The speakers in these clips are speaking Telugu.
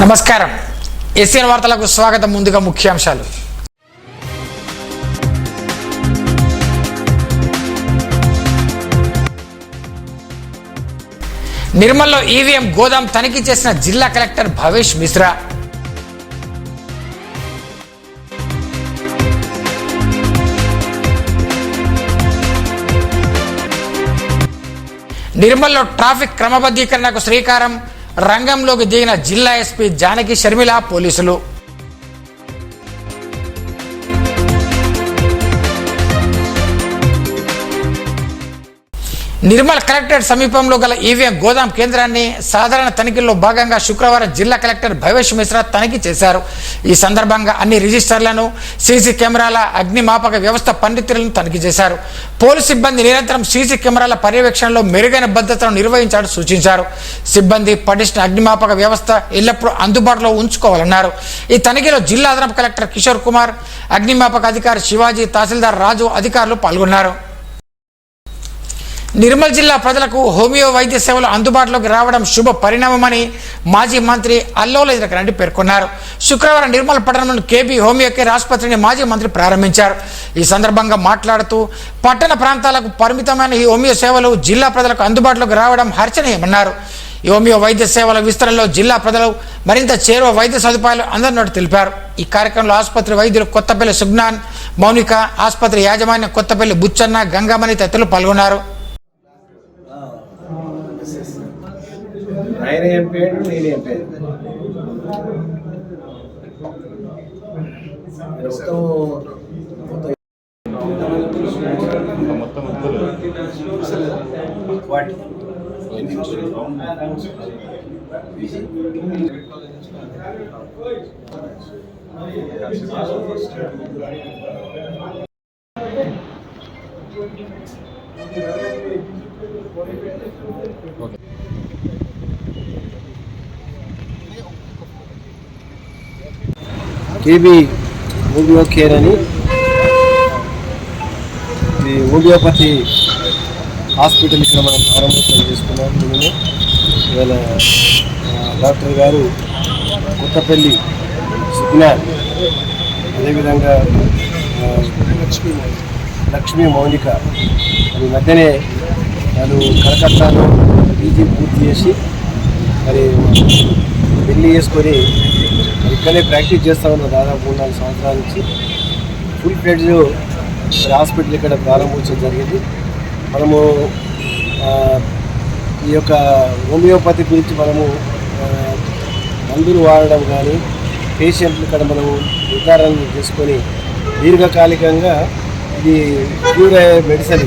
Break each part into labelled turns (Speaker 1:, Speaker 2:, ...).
Speaker 1: నమస్కారం. ఏసియన్ వార్తలకు స్వాగతం. ముందుగా ముఖ్యాంశాలు. నిర్మల్లో ఈవీఎం గోదాం తనిఖీ చేసిన జిల్లా కలెక్టర్ భవేష్ మిశ్రా. నిర్మల్లో ట్రాఫిక్ క్రమబద్ధీకరణకు శ్రీకారం. రంగంలోకి దిగిన జిల్లా ఎస్పీ జానకి షర్మిల, పోలీసులు. నిర్మల్ కలెక్టరేట్ సమీపంలో గల ఈవీఎం గోదాం కేంద్రాన్ని సాధారణ తనిఖీల్లో భాగంగా శుక్రవారం జిల్లా కలెక్టర్ భవేష్ మిశ్రా తనిఖీ చేశారు. ఈ సందర్భంగా అన్ని రిజిస్టర్లను, సీసీ కెమెరాల, అగ్నిమాపక వ్యవస్థ పనితీరులను తనిఖీ చేశారు. పోలీసు సిబ్బంది నిరంతరం సీసీ కెమెరాల పర్యవేక్షణలో మెరుగైన భద్రతను నిర్వహించాలని సూచించారు. సిబ్బంది పటిష్ట అగ్నిమాపక వ్యవస్థ ఎల్లప్పుడూ అందుబాటులో ఉంచుకోవాలన్నారు. ఈ తనిఖీలో జిల్లా అదనపు కలెక్టర్ కిషోర్ కుమార్, అగ్నిమాపక అధికారి శివాజీ, తహసీల్దార్ రాజు అధికారులు పాల్గొన్నారు. నిర్మల్ జిల్లా ప్రజలకు హోమియో వైద్య సేవలు అందుబాటులోకి రావడం శుభ పరిణామమని మాజీ మంత్రి అల్లోల ఇంద్రకరణ్ పేర్కొన్నారు. శుక్రవారం నిర్మల్ పట్టణంలోని కేబీ హోమియో కేర్ ఆసుపత్రిని మాజీ మంత్రి ప్రారంభించారు. ఈ సందర్భంగా మాట్లాడుతూ పట్టణ ప్రాంతాలకు పరిమితమైన ఈ హోమియో సేవలు జిల్లా ప్రజలకు అందుబాటులోకి రావడం హర్షణీయమన్నారు. ఈ హోమియో వైద్య సేవల విస్తరణలో జిల్లా ప్రజలు మరింత చేరువ వైద్య సదుపాయాలు అందనున్నట్టు తెలిపారు. ఈ కార్యక్రమంలో ఆసుపత్రి వైద్యులు కొత్తపల్లి సుజ్ఞాన్, మౌనిక, ఆసుపత్రి యాజమాన్యం కొత్తపల్లి బుచ్చన్న, గంగామణి తదితరులు పాల్గొన్నారు.
Speaker 2: ఆయన ఏం పేరు, నేను ఏం పేరు కేబీ హోమియో కేర్ అని ఇది హోమియోపతి హాస్పిటల్ ఇక్కడ మనం ప్రారంభోత్సవం చేసుకున్నాం. మేము ఇవాళ డాక్టర్ గారు కొత్తపల్లి సుజ్ఞాన్, అదేవిధంగా లక్ష్మీ, మౌనిక అది మధ్యనే వాళ్ళు కలకత్తాలో పీజీ పూర్తి చేసి మరి పెళ్ళి చేసుకొని ఇక్కడే ప్రాక్టీస్ చేస్తూ ఉన్నాం. దాదాపు 3-4 సంవత్సరాల నుంచి ఫుల్ ఫ్లెడ్జ్ హాస్పిటల్ ఇక్కడ ప్రారంభోత్సవం జరిగింది. మనము ఈ యొక్క హోమియోపతి గురించి మనము మందులు వాడడం కానీ పేషెంట్లు ఇక్కడ మనము నిర్ధారణ చేసుకొని దీర్ఘకాలికంగా ఇది క్యూర్ అయ్యే మెడిసిన్.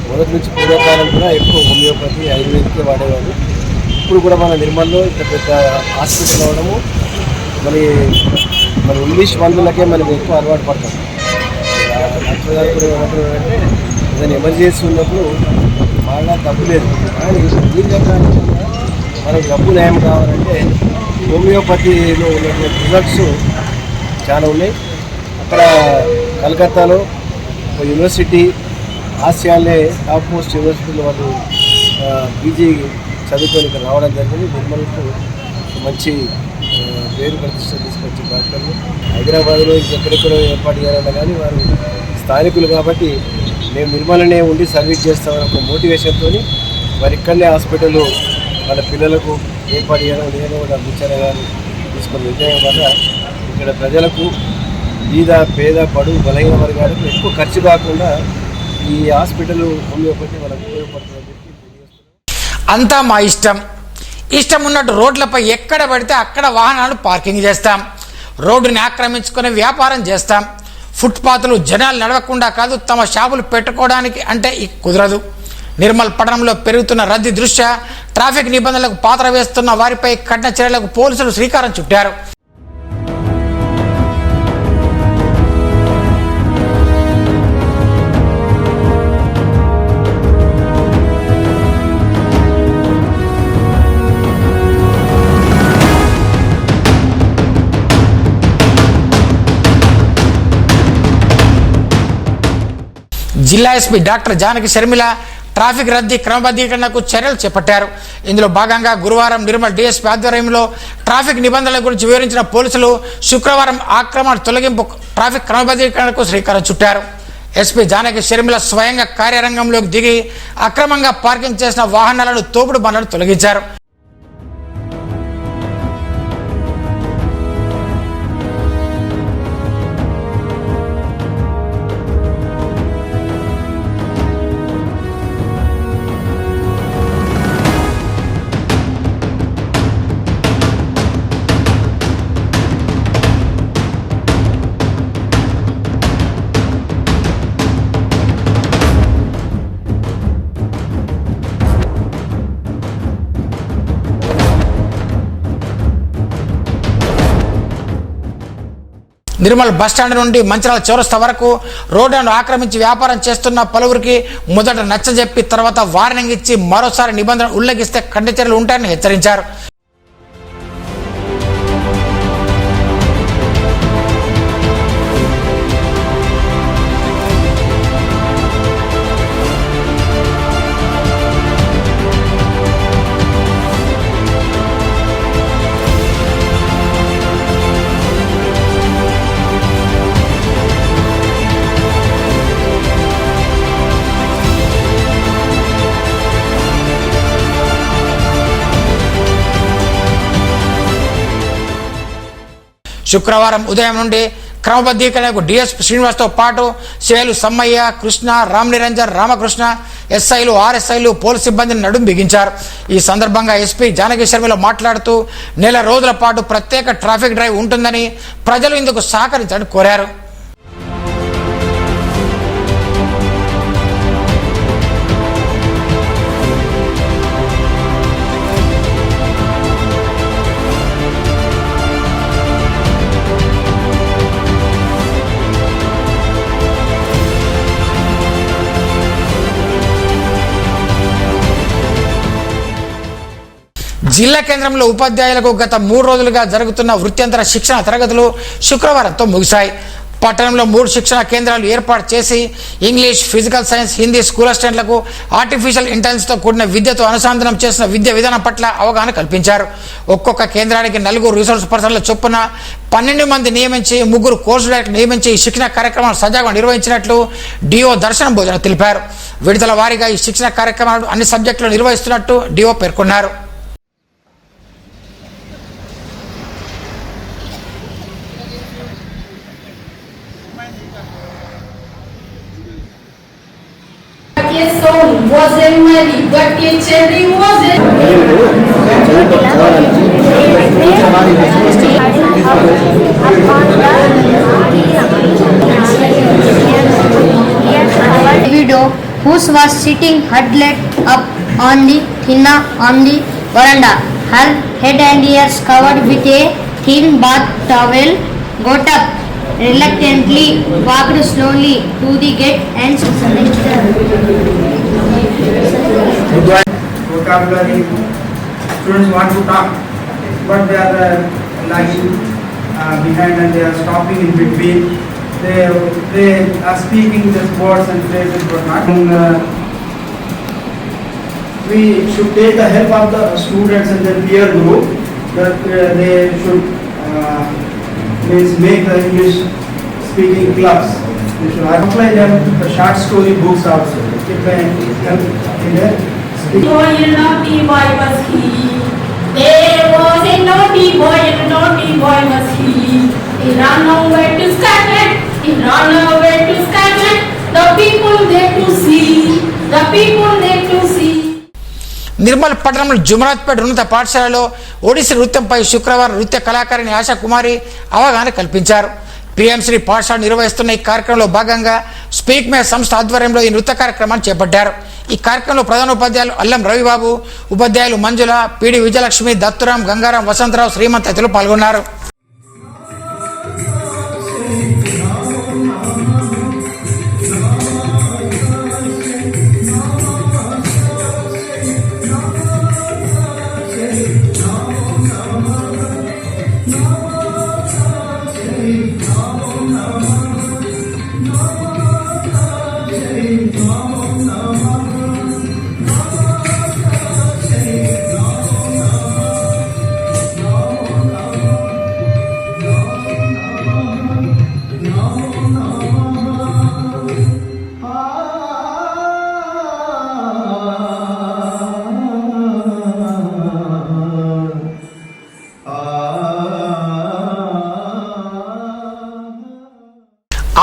Speaker 2: మొదటి నుంచి పూర్వకాలం కూడా ఎక్కువ హోమియోపతి, ఆయుర్వేదికే వాడేవాళ్ళు. ఇప్పుడు కూడా మన నిర్మల్లో ఇంత పెద్ద హాస్పిటల్ అవడము మన ఇంగ్లీష్ మందులకే మనం ఎక్కువ అలవాటు పడతాం. డాక్టర్ గారు కూడా ఏమంటున్నారంటే ఏదైనా ఎమర్జెన్సీ ఉన్నప్పుడు బాగా డబ్బు లేదు, కానీ దీర్ఘకాలికంగా మనకు డబ్బు నయం కావాలంటే హోమియోపతిలో ఉన్నటువంటి రిజల్ట్స్ చాలా ఉన్నాయి. అక్కడ కలకత్తాలో యూనివర్సిటీ, ఆసియాలే టాప్ మోస్ట్ యూనివర్సిటీలో వాళ్ళు పీజీ చదువుకొని ఇక్కడ రావడం జరిగింది. నిర్మల్కు మంచి పేరు ప్రతిష్ట తీసుకొచ్చి డాక్టర్లు హైదరాబాద్లో ఎక్కడెక్కడో ఏర్పాటు చేయాలన్నా కానీ వారు స్థానికులు కాబట్టి మేము నిర్మలనే ఉండి సర్వీస్ చేస్తామని ఒక మోటివేషన్తో వారు ఇక్కడనే హాస్పిటల్ వాళ్ళ పిల్లలకు ఏర్పాటు చేయడం నేను కూడా విచారణ గారు తీసుకున్న నిర్ణయం వల్ల ఇక్కడ ప్రజలకు బీద, పేద, బడుగు, బలహీన వర్గాలకు ఎక్కువ ఖర్చు కాకుండా ఈ హాస్పిటల్ హోమియోపతి వాళ్ళకు ఉపయోగపడుతుందని చెప్పి తెలియజేస్తున్నాం.
Speaker 1: అంతా మా ఇష్టం. ఇష్టం ఉన్నట్టు రోడ్లపై ఎక్కడ పడితే అక్కడ వాహనాలు పార్కింగ్ చేస్తాం. రోడ్డుని ఆక్రమించుకొని వ్యాపారం చేస్తాం. ఫుట్పాత్లు జనాలు నడవకుండా కాదు, తమ షాపులు పెట్టుకోవడానికి అంటే కుదరదు. నిర్మల్ పట్టణంలో పెరుగుతున్న రద్దీ దృష్ట్యా ట్రాఫిక్ నిబంధనలకు పాత్ర వేస్తున్న వారిపై కఠిన చర్యలకు పోలీసులు శ్రీకారం చుట్టారు. జిల్లా SP doctor Janaki Sharmila, traffic రద్దీ క్రమబద్ధీకరణకు చర్యలు చేపట్టారు. ఇందులో భాగంగా గురువారం నిర్మల్ డీఎస్పీ ఆధ్వర్యంలో ట్రాఫిక్ నిబంధనల గురించి వివరించిన పోలీసులు శుక్రవారం ఆక్రమణ తొలగింపు ట్రాఫిక్ క్రమబద్ధీకరణకు శ్రీకారం చుట్టారు. ఎస్పీ జానకి షర్మిల స్వయంగా కార్యరంగంలోకి దిగి అక్రమంగా పార్కింగ్ చేసిన వాహనాలను తోపుడు బండ్లను తొలగించారు. నిర్మల్ బస్టాండ్ నుండి మంచిర్యాల చౌరస్తా వరకు రోడ్డును ఆక్రమించి వ్యాపారం చేస్తున్న పలువురికి మొదట నచ్చజెప్పి తర్వాత వార్నింగ్ ఇచ్చి మరోసారి నిబంధనలు ఉల్లంఘిస్తే కఠిన చర్యలు ఉంటాయని హెచ్చరించారు. శుక్రవారం ఉదయం నుండి క్రమబద్ధీకరణకు డిఎస్పీ శ్రీనివాస్తో పాటు సేలు సమ్మయ్య, కృష్ణ, రామ్ నిరంజన్, రామకృష్ణ, ఎస్ఐలు, ఆర్ఎస్ఐలు, పోలీసు సిబ్బందిని నడుం బిగించారు. ఈ సందర్భంగా ఎస్పీ జానకి షర్మిల మాట్లాడుతూ నెల రోజుల పాటు ప్రత్యేక ట్రాఫిక్ డ్రైవ్ ఉంటుందని ప్రజలు ఇందుకు సహకరించాలని కోరారు. జిల్లా కేంద్రంలో ఉపాధ్యాయులకు గత 3 రోజులుగా జరుగుతున్న వృత్యంతర శిక్షణ తరగతులు శుక్రవారంతో ముగిశాయి. పట్టణంలో 3 శిక్షణ కేంద్రాలు ఏర్పాటు చేసి English, physical science, Hindi school అసిస్టెంట్లకు ఆర్టిఫిషియల్ ఇంటెలిజెన్స్తో కూడిన విద్యతో అనుసంధానం చేసిన విద్యా విధానం పట్ల అవగాహన కల్పించారు. ఒక్కొక్క కేంద్రానికి 4 రిసోర్స్ పర్సన్ల చొప్పున 12 మంది నియమించి 3 కోర్సు డైరెక్టర్ నియమించి ఈ శిక్షణ కార్యక్రమాలు సజావుగా నిర్వహించినట్లు డిఓ దర్శనం భోజన తెలిపారు. విడుదల వారీగా ఈ శిక్షణ కార్యక్రమాలు అన్ని సబ్జెక్టులు నిర్వహిస్తున్నట్టు డిఓ పేర్కొన్నారు.
Speaker 3: wasn't money, but your cherry wasn't.
Speaker 4: Widow who was sitting huddled up on the veranda, her head and ears covered with a thin bath towel, got up reluctantly, walked slowly to the gate and
Speaker 5: vocabulary. Students want to talk, but they are lagging behind and they are stopping in between. They are speaking just words and phrases but not. We should take the help of the students and their peer group that they should make the English speaking clubs. We should apply them the short story books also. It may help in their speaking.
Speaker 3: Boy and naughty boy was he. There was a naughty boy and a naughty boy was he. He ran away to Scotland. He ran away to Scotland. The people there to see. The people there to see.
Speaker 1: Nirmal పట్టణంలో జుమరాత్పేట ఉన్నత పాఠశాలలో ఒడిస్సీ నృత్యంపై శుక్రవారం నృత్య కళాకారిణి ఆశా కుమారి అవగాహన కల్పించారు. పిఎంశ్రీ పాఠశాల నిర్వహిస్తున్న ఈ కార్యక్రమంలో భాగంగా స్పీక్ మే సంస్థ ఆధ్వర్యంలో ఈ నృత్య కార్యక్రమాన్ని చేపట్టారు. ఈ కార్యక్రమంలో ప్రధాన ఉపాధ్యాయులు అల్లం రవిబాబు, ఉపాధ్యాయులు మంజుల, పిడి విజయలక్ష్మి, దత్తురాం, గంగారాం, వసంతరావు, శ్రీమంత్ తదితరులు పాల్గొన్నారు.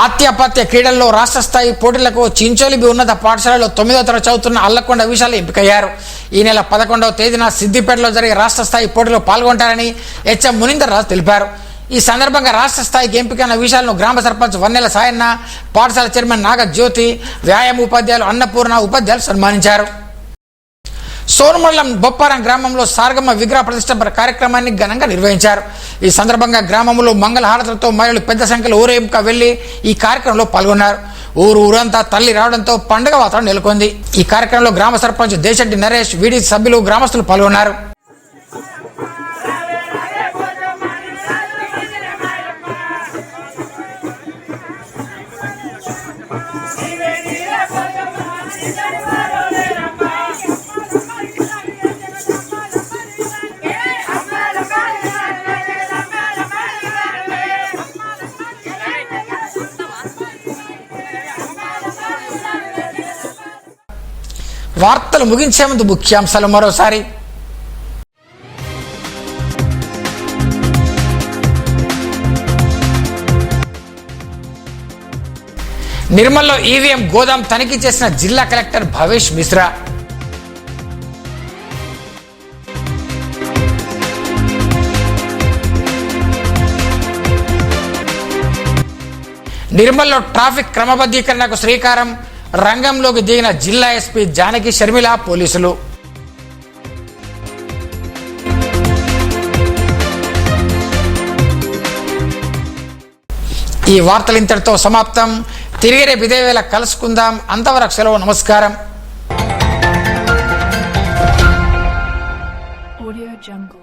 Speaker 1: ఆత్యాపాత్య క్రీడల్లో రాష్ట్ర స్థాయి పోటీలకు చించోలిబి ఉన్నత పాఠశాలలో 9వ తరగతి చదువుతున్న అల్లకొండ విశాల్ ఎంపికయ్యారు. ఈ నెల 11వ తేదీన సిద్దిపేటలో జరిగే రాష్ట్ర స్థాయి పోటీలో పాల్గొంటారని హెచ్ఎం మునీందర్ రాజు తెలిపారు. ఈ సందర్భంగా రాష్ట్ర స్థాయికి ఎంపికైన విశాల్ను గ్రామ సర్పంచ్ వన్నెల సాయన్న, పాఠశాల చైర్మన్ నాగ జ్యోతి, వ్యాయామ ఉపాధ్యాయులు అన్నపూర్ణ ఉపాధ్యాయులు సన్మానించారు. సోనుమండలం బొప్పారం గ్రామంలో సారగమ్మ విగ్రహ ప్రతిష్ఠాపన కార్యక్రమాన్ని ఘనంగా నిర్వహించారు. ఈ సందర్భంగా గ్రామంలో మంగళహారతులతో మహిళలు పెద్ద సంఖ్యలో ఊరేగింపుగా వెళ్లి ఈ కార్యక్రమంలో పాల్గొన్నారు. ఊరంతా తల్లి రావడంతో పండుగ వాతావరణం నెలకొంది. ఈ కార్యక్రమంలో గ్రామ సర్పంచ్ దేశెట్టి నరేష్, వీడి సభ్యులు, గ్రామస్తులు పాల్గొన్నారు. వార్తలు ముగించే ముందు ముఖ్యాంశాలు మరోసారి. నిర్మల్లో ఈవీఎం గోదాం తనిఖీ చేసిన జిల్లా కలెక్టర్ భవేష్ మిశ్రా. నిర్మల్లో ట్రాఫిక్ క్రమబద్ధీకరణకు శ్రీకారం, రంగంలోకి దిగిన జిల్లా ఎస్పీ జానకి షర్మిల, పోలీసులు. ఈ వార్తలు ఇంతటితో సమాప్తం. తిరిగి రేపు ఇదే వేళ కలుసుకుందాం. అంతవరకు సెలవు. నమస్కారం.
Speaker 6: Audio Jungle.